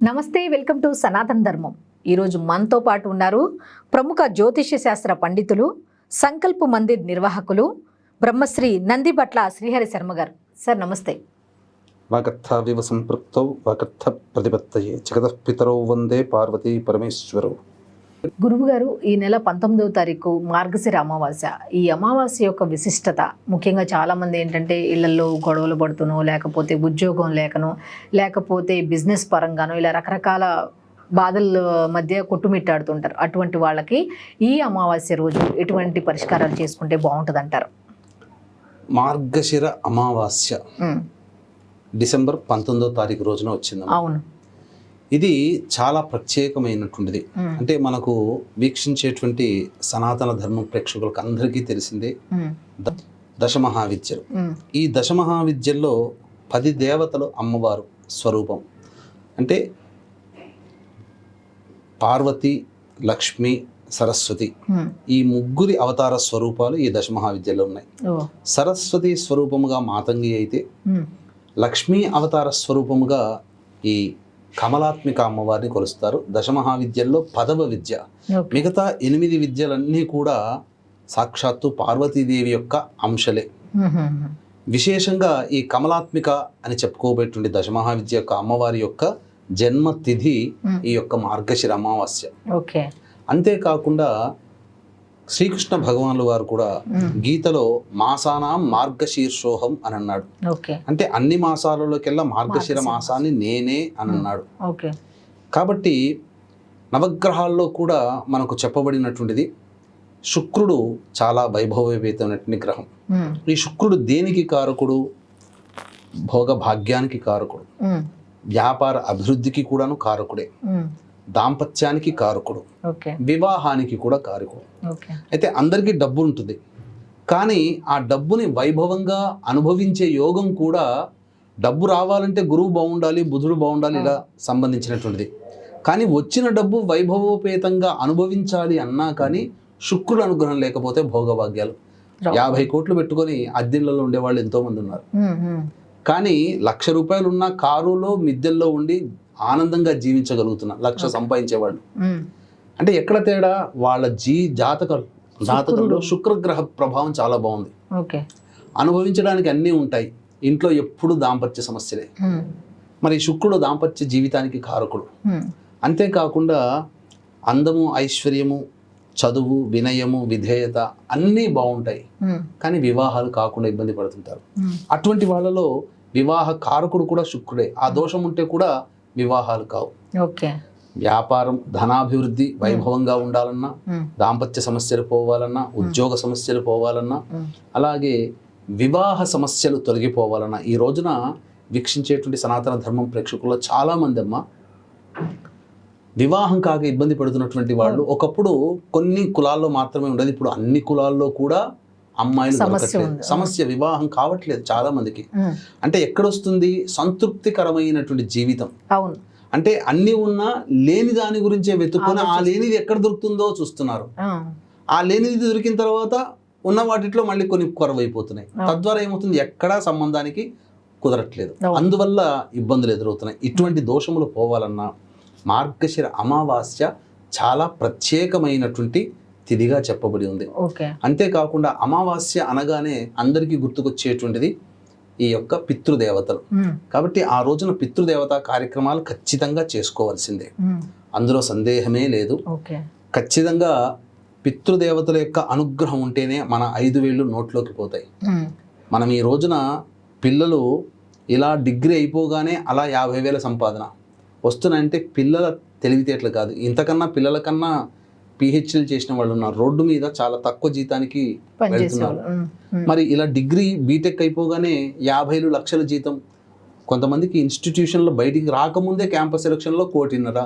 నమస్తే, welcome to సనాతన ధర్మం. ఈరోజు మనతో పాటు ఉన్నారు ప్రముఖ జ్యోతిష్య శాస్త్ర పండితులు, సంకల్ప మందిర్ నిర్వాహకులు, బ్రహ్మశ్రీ నందిబట్ల శ్రీహరి శర్మ గారు. సార్ నమస్తే. వాగర్థావివ సంపృక్తౌ వాగర్థ ప్రతిపత్తయే జగతః పితరౌ వందే పార్వతీ పరమేశ్వరౌ. గురువు గారు, ఈ నెల 19వ తారీఖు మార్గశిర అమావాస్య. ఈ అమావాస్య యొక్క విశిష్టత ముఖ్యంగా చాలామంది ఏంటంటే ఇళ్లలో గొడవలు పడుతునో, లేకపోతే ఉద్యోగం లేకనో, లేకపోతే బిజినెస్ పరంగానో ఇలా రకరకాల బాధల మధ్య కొట్టుమిట్టాడుతుంటారు. అటువంటి వాళ్ళకి ఈ అమావాస్య రోజు ఎటువంటి పరిష్కారాలు చేసుకుంటే బాగుంటుంది అంటారు? మార్గశిర అమావాస్య డిసెంబర్ 19వ తారీఖు రోజున వచ్చింది. అవును. ఇది చాలా ప్రత్యేకమైనటువంటిది. అంటే మనకు వీక్షించేటువంటి సనాతన ధర్మం ప్రేక్షకులకు అందరికీ తెలిసిందే దశమహావిద్యలు. ఈ దశమహావిద్యల్లో 10 దేవతలు అమ్మవారు స్వరూపం. అంటే పార్వతి, లక్ష్మి, సరస్వతి, ఈ ముగ్గురి అవతార స్వరూపాలు ఈ దశమహావిద్యలో ఉన్నాయి. సరస్వతి స్వరూపముగా మాతంగి అయితే, లక్ష్మీ అవతార స్వరూపముగా ఈ కమలాత్మిక అమ్మవారిని కొలుస్తారు. దశమహావిద్యల్లో 10వ విద్య. మిగతా 8 విద్యలన్నీ కూడా సాక్షాత్తు పార్వతీదేవి యొక్క అంశలే. విశేషంగా ఈ కమలాత్మిక అని చెప్పుకోబోయేటువంటి దశమహావిద్య యొక్క అమ్మవారి యొక్క జన్మతిథి ఈ యొక్క మార్గశిర అమావాస్య. అంతేకాకుండా శ్రీకృష్ణ భగవానుల వారు కూడా గీతలో మాసానాం మార్గశీర్షోహం అని అన్నాడు. అంటే అన్ని మాసాలలోకెల్లా మార్గశిర మాసాన్ని నేనే అని అన్నాడు. కాబట్టి నవగ్రహాల్లో కూడా మనకు చెప్పబడినటువంటిది శుక్రుడు చాలా వైభవోపేతమైనటువంటి గ్రహం. ఈ శుక్రుడు దేనికి కారకుడు? భోగ భాగ్యానికి కారకుడు, వ్యాపార అభివృద్ధికి కూడాను కారకుడే, దాంపత్యానికి కారకుడు, వివాహానికి కూడా కారకుడు. అయితే అందరికీ డబ్బు ఉంటుంది, కానీ ఆ డబ్బుని వైభవంగా అనుభవించే యోగం కూడా డబ్బు రావాలంటే గురువు బాగుండాలి, బుధుడు బాగుండాలి, ఇలా సంబంధించినటువంటిది. కానీ వచ్చిన డబ్బు వైభవోపేతంగా అనుభవించాలి అన్నా కానీ శుక్రుడు అనుగ్రహం లేకపోతే భోగభాగ్యాలు 50 కోట్లు పెట్టుకొని అద్దెళ్లలో ఉండేవాళ్ళు ఎంతోమంది ఉన్నారు. కానీ 1,00,000 రూపాయలు ఉన్న కారులో మిద్దెల్లో ఉండి ఆనందంగా జీవించగలుగుతున్నారు 1,00,000 సంపాదించేవాళ్ళు. అంటే ఎక్కడ తేడా? వాళ్ళ జాతకంలో శుక్రగ్రహ ప్రభావం చాలా బాగుంది. అనుభవించడానికి అన్నీ ఉంటాయి. ఇంట్లో ఎప్పుడు దాంపత్య సమస్యలే. మరి శుక్రుడు దాంపత్య జీవితానికి కారకుడు. అంతేకాకుండా అందము, ఐశ్వర్యము, చదువు, వినయము, విధేయత అన్నీ బాగుంటాయి, కానీ వివాహాలు కాకుండా ఇబ్బంది పడుతుంటారు. అటువంటి వాళ్ళలో వివాహ కారకుడు కూడా శుక్రుడే. ఆ దోషం ఉంటే కూడా వివాహాలు కావు. వ్యాపారం, ధనాభివృద్ధి వైభవంగా ఉండాలన్నా, దాంపత్య సమస్యలు పోవాలన్నా, ఉద్యోగ సమస్యలు పోవాలన్నా, అలాగే వివాహ సమస్యలు తొలగిపోవాలన్నా ఈ రోజున వీక్షించేటువంటి సనాతన ధర్మం ప్రేక్షకుల్లో చాలా మంది అమ్మ వివాహం కాక ఇబ్బంది పడుతున్నటువంటి వాళ్ళు. ఒకప్పుడు కొన్ని కులాల్లో మాత్రమే ఉండేది, ఇప్పుడు అన్ని కులాల్లో కూడా అమ్మాయిలు సమస్య, వివాహం కావట్లేదు చాలా మందికి. అంటే ఎక్కడొస్తుంది? సంతృప్తికరమైనటువంటి జీవితం. అంటే అన్ని ఉన్నా లేని దాని గురించే వెతుక్కొని ఆ లేనిది ఎక్కడ దొరుకుతుందో చూస్తున్నారు. ఆ లేనిది దొరికిన తర్వాత ఉన్న వాటిలో మళ్ళీ కొన్ని కొరవైపోతున్నాయి. తద్వారా ఏమవుతుంది? ఎక్కడా సంబంధానికి కుదరట్లేదు. అందువల్ల ఇబ్బందులు ఎదురవుతున్నాయి. ఇటువంటి దోషములు పోవాలన్నా మార్గశిర అమావాస్య చాలా ప్రత్యేకమైనటువంటి తిథిగా చెప్పబడి ఉంది. అంతేకాకుండా అమావాస్య అనగానే అందరికీ గుర్తుకొచ్చేటువంటిది ఈ యొక్క పితృదేవతలు. కాబట్టి ఆ రోజున పితృదేవత కార్యక్రమాలు ఖచ్చితంగా చేసుకోవాల్సిందే, అందులో సందేహమే లేదు. ఖచ్చితంగా పితృదేవతల యొక్క అనుగ్రహం ఉంటేనే మన 5 వేళ్ళు నోట్లోకి పోతాయి. మనం ఈ రోజున పిల్లలు ఇలా డిగ్రీ అయిపోగానే అలా 50,000 సంపాదన వస్తున్నాయంటే పిల్లల తెలివితేటలు కాదు. ఇంతకన్నా పిల్లల కన్నా పిహెచ్డీలు చేసిన వాళ్ళు ఉన్నారు, రోడ్డు మీద చాలా తక్కువ జీతానికి వెళ్తున్నారు. మరి ఇలా డిగ్రీ, బీటెక్ అయిపోగానే 50 లక్షల జీతం. కొంతమందికి ఇన్స్టిట్యూషన్లో బయటికి రాకముందే క్యాంపస్ సెలక్షన్లో 1,50,00,000,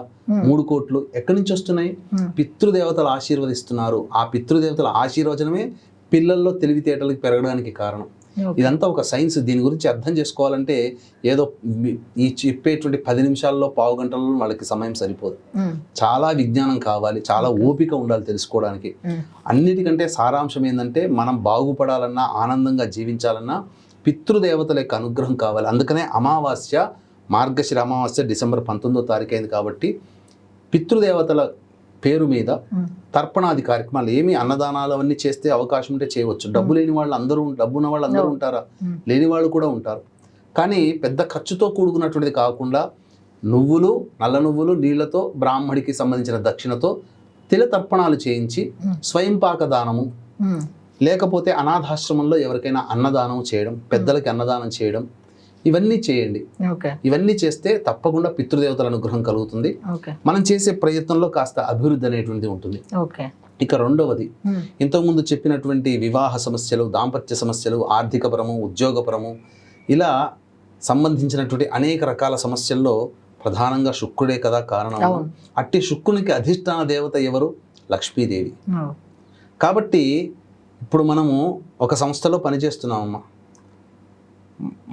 3 కోట్లు ఎక్కడి నుంచి వస్తున్నాయి? పితృదేవతలు ఆశీర్వదిస్తున్నారు. ఆ పితృదేవతల ఆశీర్వచనమే పిల్లల్లో తెలివితేటలకు పెరగడానికి కారణం. ఇదంతా ఒక సైన్స్. దీని గురించి అర్థం చేసుకోవాలంటే ఏదో ఈ చెప్పేటువంటి 10 నిమిషాల్లో, పావు గంటల్లో వాళ్ళకి సమయం సరిపోదు. చాలా విజ్ఞానం కావాలి, చాలా ఓపిక ఉండాలి తెలుసుకోవడానికి. అన్నిటికంటే సారాంశం ఏంటంటే మనం బాగుపడాలన్నా, ఆనందంగా జీవించాలన్నా పితృదేవతల యొక్క అనుగ్రహం కావాలి. అందుకనే అమావాస్య మార్గశిర అమావాస్య డిసెంబర్ 19వ తారీఖు అయింది కాబట్టి పితృదేవతల పేరు మీద తర్పణాది కార్యక్రమాలు ఏమి అన్నదానాలు అవన్నీ చేస్తే అవకాశం ఉంటే చేయవచ్చు. డబ్బు లేని వాళ్ళు అందరూ, డబ్బు ఉన్న వాళ్ళు అందరూ ఉంటారా? లేని వాళ్ళు కూడా ఉంటారు. కానీ పెద్ద ఖర్చుతో కూడుకున్నటువంటిది కాకుండా నువ్వులు, నల్ల నువ్వులు నీళ్లతో బ్రాహ్మడికి సంబంధించిన దక్షిణతో తిల తర్పణాలు చేయించి స్వయంపాక దానము, లేకపోతే అనాథాశ్రమంలో ఎవరికైనా అన్నదానం చేయడం, పెద్దలకి అన్నదానం చేయడం, ఇవన్నీ చేయండి. ఇవన్నీ చేస్తే తప్పకుండా పితృదేవతల అనుగ్రహం కలుగుతుంది. మనం చేసే ప్రయత్నంలో కాస్త అభివృద్ధి అనేటువంటిది ఉంటుంది. ఇక రెండవది, ఇంతకుముందు చెప్పినటువంటి వివాహ సమస్యలు, దాంపత్య సమస్యలు, ఆర్థికపరము, ఉద్యోగపరము, ఇలా సంబంధించినటువంటి అనేక రకాల సమస్యల్లో ప్రధానంగా శుక్రుడే కదా కారణం. అట్టి శుక్రునికి అధిష్టాన దేవత ఎవరు? లక్ష్మీదేవి. కాబట్టి ఇప్పుడు మనము ఒక సంస్థలో పనిచేస్తున్నామమ్మా,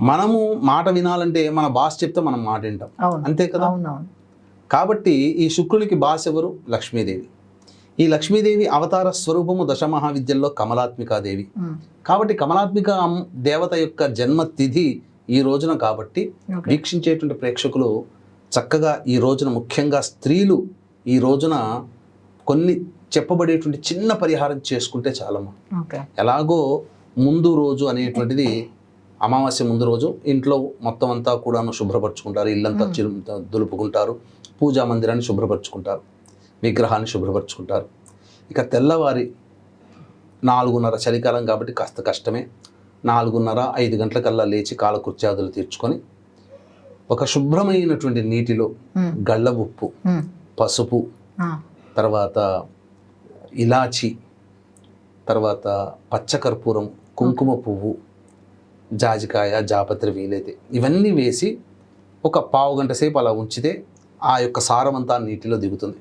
మనము మాట వినాలంటే మన బాస్ చెప్తే మనం మాట వింటాం, అంతే కదా. కాబట్టి ఈ శుక్రునికి బాస్ ఎవరు? లక్ష్మీదేవి. ఈ లక్ష్మీదేవి అవతార స్వరూపము దశమహావిద్యల్లో కమలాత్మికాదేవి. కాబట్టి కమలాత్మిక దేవత యొక్క జన్మ తిథి ఈ రోజున కాబట్టి వీక్షించేటువంటి ప్రేక్షకులు చక్కగా ఈ రోజున, ముఖ్యంగా స్త్రీలు ఈ రోజున కొన్ని చెప్పబడేటువంటి చిన్న పరిహారం చేసుకుంటే చాలమ్మా. ఎలాగో ముందు రోజు అనేటువంటిది, అమావాస్య ముందు రోజు ఇంట్లో మొత్తం అంతా కూడాను శుభ్రపరచుకుంటారు, ఇల్లంతా దులుపుకుంటారు, పూజా మందిరాన్ని శుభ్రపరచుకుంటారు, విగ్రహాన్ని శుభ్రపరచుకుంటారు. ఇక తెల్లవారి 4:30, చలికాలం కాబట్టి కాస్త కష్టమే, 4:30, 5 గంటలకల్లా లేచి కాలకృత్యాదులు తీర్చుకొని ఒక శుభ్రమైనటువంటి నీటిలో గళ్ళ ఉప్పు, పసుపు, తర్వాత ఇలాచి, తర్వాత పచ్చకర్పూరం, కుంకుమ పువ్వు, జాజికాయ, జాపత్రి వీలైతే ఇవన్నీ వేసి ఒక పావు గంట సేపు అలా ఉంచితే ఆ యొక్క సారమంతా నీటిలో దిగుతుంది.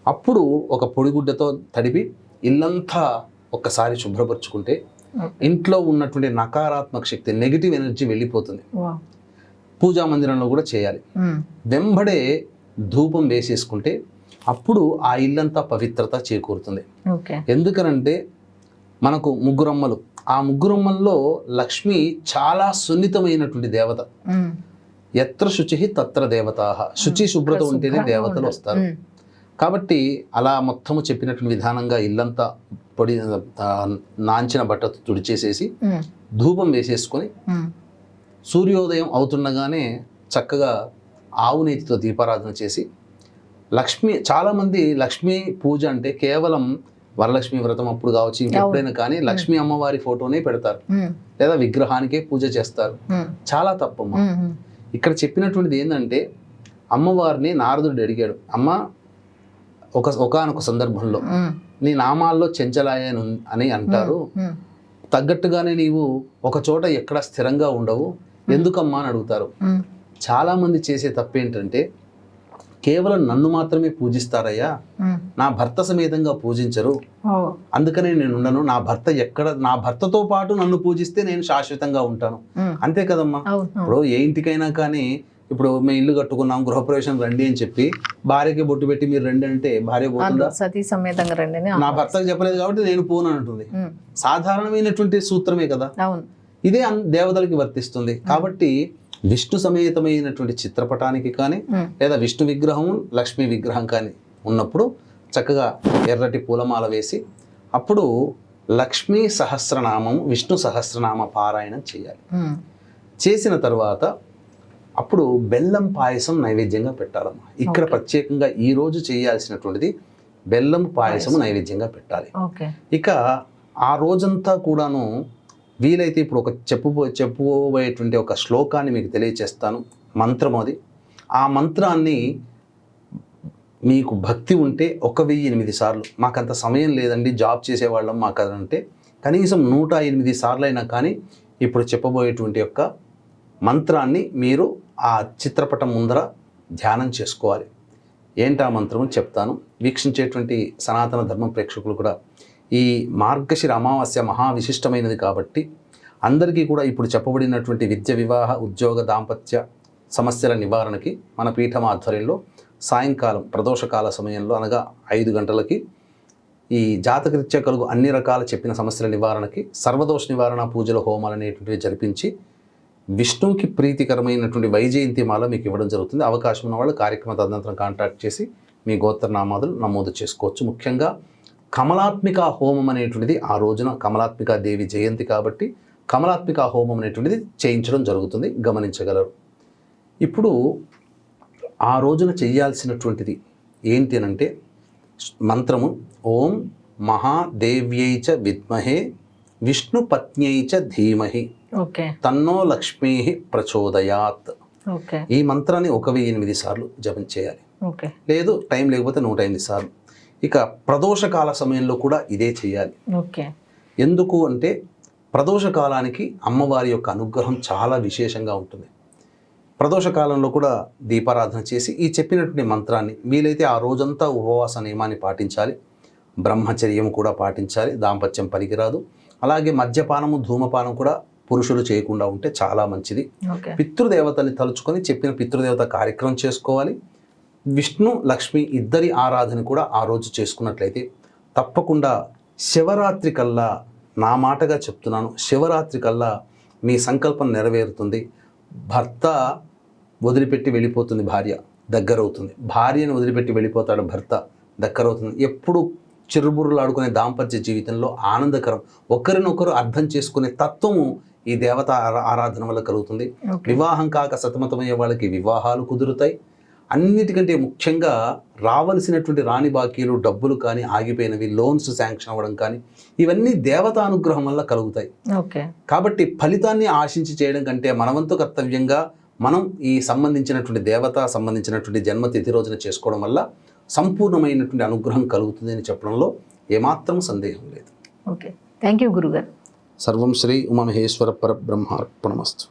అప్పుడు ఒక పొడిగుడ్డతో తడిపి ఇల్లంతా ఒక్కసారి శుభ్రపరచుకుంటే ఇంట్లో ఉన్నటువంటి నకారాత్మక శక్తి, నెగిటివ్ ఎనర్జీ వెళ్ళిపోతుంది. పూజా మందిరంలో కూడా చేయాలి. వెంబడే ధూపం వేసేసుకుంటే అప్పుడు ఆ ఇల్లంతా పవిత్రత చేకూరుతుంది. ఎందుకనంటే మనకు ముగ్గురమ్మలు, ఆ ముగ్గురమ్మల్లో లక్ష్మి చాలా సున్నితమైనటువంటి దేవత. ఎత్ర శుచి తత్ర దేవతాః, శుచి శుభ్రత ఉంటేనే దేవతలు వస్తారు. కాబట్టి అలా మొత్తము చెప్పినటువంటి విధానంగా ఇల్లంతా పొడి నాంచిన బట్టతో తుడిచేసేసి ధూపం వేసేసుకొని సూర్యోదయం అవుతుండగానే చక్కగా ఆవు నేతితో దీపారాధన చేసి, లక్ష్మి, చాలామంది లక్ష్మీ పూజ అంటే కేవలం వరలక్ష్మి వ్రతం అప్పుడు కావచ్చు, ఇంకెప్పుడైనా కానీ లక్ష్మీ అమ్మవారి ఫోటోనే పెడతారు, లేదా విగ్రహానికే పూజ చేస్తారు. చాలా తప్పమ్మా. ఇక్కడ చెప్పినటువంటిది ఏంటంటే, అమ్మవారిని నారదుడు అడిగాడు, అమ్మ ఒకానొక సందర్భంలో నీ నామాల్లో చెంచలాయ అని అంటారు, తగ్గట్టుగానే నీవు ఒక చోట ఎక్కడ స్థిరంగా ఉండవు, ఎందుకమ్మా అని అడుగుతారు. చాలా మంది చేసే తప్పేంటంటే, కేవలం నన్ను మాత్రమే పూజిస్తారయ్యా, నా భర్త సమేతంగా పూజించరు, అందుకనే నేను ఉండను, నా భర్తతో పాటు నన్ను పూజిస్తే నేను శాశ్వతంగా ఉంటాను, అంతే కదమ్మా. ఇప్పుడు ఏ ఇంటికైనా కానీ, ఇప్పుడు మేము ఇల్లు కట్టుకున్నాం, గృహప్రవేశం రండి అని చెప్పి భార్యకి బొట్టు పెట్టి మీరు రండి అంటే భార్య పోతుందా? సతీ సమేతంగా రండి, నా భర్తకు చెప్పలేదు కాబట్టి నేను పోను అంటుంది. సాధారణమైనటువంటి సూత్రమే కదా, ఇదే దేవతలకి వర్తిస్తుంది. కాబట్టి విష్ణు సమేతమైనటువంటి చిత్రపటానికి కానీ, లేదా విష్ణు విగ్రహం, లక్ష్మీ విగ్రహం కానీ ఉన్నప్పుడు చక్కగా ఎర్రటి పూలమాల వేసి అప్పుడు లక్ష్మీ సహస్రనామం, విష్ణు సహస్రనామ పారాయణం చేయాలి. చేసిన తర్వాత అప్పుడు బెల్లం పాయసం నైవేద్యంగా పెట్టాలమ్మా. ఇక్కడ ప్రత్యేకంగా ఈ రోజు చేయాల్సినటువంటిది బెల్లం పాయసం నైవేద్యంగా పెట్టాలి. ఇక ఆ రోజంతా కూడాను వీలైతే ఇప్పుడు ఒక చెప్పుకోబోయేటువంటి ఒక శ్లోకాన్ని మీకు తెలియచేస్తాను, మంత్రం అది. ఆ మంత్రాన్ని మీకు భక్తి ఉంటే 1008 సార్లు, మాకంత సమయం లేదండి, జాబ్ చేసేవాళ్ళం మాకు అదంటే కనీసం 108 సార్లు అయినా కానీ ఇప్పుడు చెప్పబోయేటువంటి యొక్క మంత్రాన్ని మీరు ఆ చిత్రపటం ముందర ధ్యానం చేసుకోవాలి. ఏంటి ఆ మంత్రం చెప్తాను. వీక్షించేటువంటి సనాతన ధర్మం ప్రేక్షకులు కూడా ఈ మార్గశిర అమావాస్య మహా విశిష్టమైనది కాబట్టి అందరికీ కూడా ఇప్పుడు చెప్పబడినటువంటి విద్య, వివాహ, ఉద్యోగ, దాంపత్య సమస్యల నివారణకి మన పీఠం ఆధ్వర్యంలో సాయంకాలం ప్రదోషకాల సమయంలో అనగా 5 గంటలకి ఈ జాతకరీత్యా కలుగు అన్ని రకాల చెప్పిన సమస్యల నివారణకి సర్వదోష నివారణ పూజల హోమాలు అనేటువంటివి జరిపించి విష్ణువుకి ప్రీతికరమైనటువంటి వైజయంతి మాల మీకు ఇవ్వడం జరుగుతుంది. అవకాశం ఉన్న వాళ్ళు కార్యక్రమ తదనంతరం కాంటాక్ట్ చేసి మీ గోత్రనామాదులు నమోదు చేసుకోవచ్చు. ముఖ్యంగా కమలాత్మిక హోమం అనేటువంటిది ఆ రోజున కమలాత్మిక దేవి జయంతి కాబట్టి కమలాత్మిక హోమం అనేటువంటిది చేయించడం జరుగుతుంది, గమనించగలరు. ఇప్పుడు ఆ రోజున చెయ్యాల్సినటువంటిది ఏంటి అనంటే మంత్రము ఓం మహాదేవ్యై చ విద్మహే విష్ణు పత్న్యై చ ధీమహి తన్నో లక్ష్మీ ప్రచోదయాత్. ఈ మంత్రాన్ని 1008 సార్లు జపం చేయాలి. లేదు టైం లేకపోతే 108 సార్లు. ఇక ప్రదోషకాల సమయంలో కూడా ఇదే చేయాలి. ఎందుకు అంటే ప్రదోషకాలానికి అమ్మవారి యొక్క అనుగ్రహం చాలా విశేషంగా ఉంటుంది. ప్రదోషకాలంలో కూడా దీపారాధన చేసి ఈ చెప్పినటువంటి మంత్రాన్ని వీలైతే ఆ రోజంతా ఉపవాస నియమాన్ని పాటించాలి, బ్రహ్మచర్యం కూడా పాటించాలి, దాంపత్యం పనికిరాదు. అలాగే మద్యపానము ధూమపానం కూడా పురుషులు చేయకుండా ఉంటే చాలా మంచిది. పితృదేవతల్ని తలుచుకొని చెప్పిన పితృదేవత కార్యక్రమం చేసుకోవాలి. విష్ణు లక్ష్మి ఇద్దరి ఆరాధన కూడా ఆ రోజు చేసుకున్నట్లయితే తప్పకుండా శివరాత్రి కల్లా, నా మాటగా చెప్తున్నాను, శివరాత్రి కల్లా మీ సంకల్పం నెరవేరుతుంది. భర్త వదిలిపెట్టి వెళ్ళిపోతుంది, భార్య దగ్గరవుతుంది. భార్యను వదిలిపెట్టి వెళ్ళిపోతాడు భర్త, దగ్గరవుతుంది. ఎప్పుడు చిరుబుర్రులు ఆడుకునే దాంపత్య జీవితంలో ఆనందకరం, ఒకరినొకరు అర్థం చేసుకునే తత్వము ఈ దేవత ఆరాధన వల్ల కలుగుతుంది. వివాహం కాక సతమతమయ్యే వాళ్ళకి వివాహాలు కుదురుతాయి. అన్నిటికంటే ముఖ్యంగా రావలసినటువంటి రాని బాకీలు, డబ్బులు కానీ ఆగిపోయినవి, లోన్స్ శాంక్షన్ అవ్వడం కానీ ఇవన్నీ దేవతా అనుగ్రహం వల్ల కలుగుతాయి. కాబట్టి ఫలితాన్ని ఆశించి చేయడం కంటే మనవంతు కర్తవ్యంగా మనం ఈ సంబంధించినటువంటి దేవత సంబంధించినటువంటి జన్మతిథి రోజున చేసుకోవడం వల్ల సంపూర్ణమైనటువంటి అనుగ్రహం కలుగుతుంది అని చెప్పడంలో ఏమాత్రం సందేహం లేదు. థ్యాంక్ యూ గురుగారు. సర్వం శ్రీ ఉమామహేశ్వర పరబ్రహ్మార్పణమస్తు.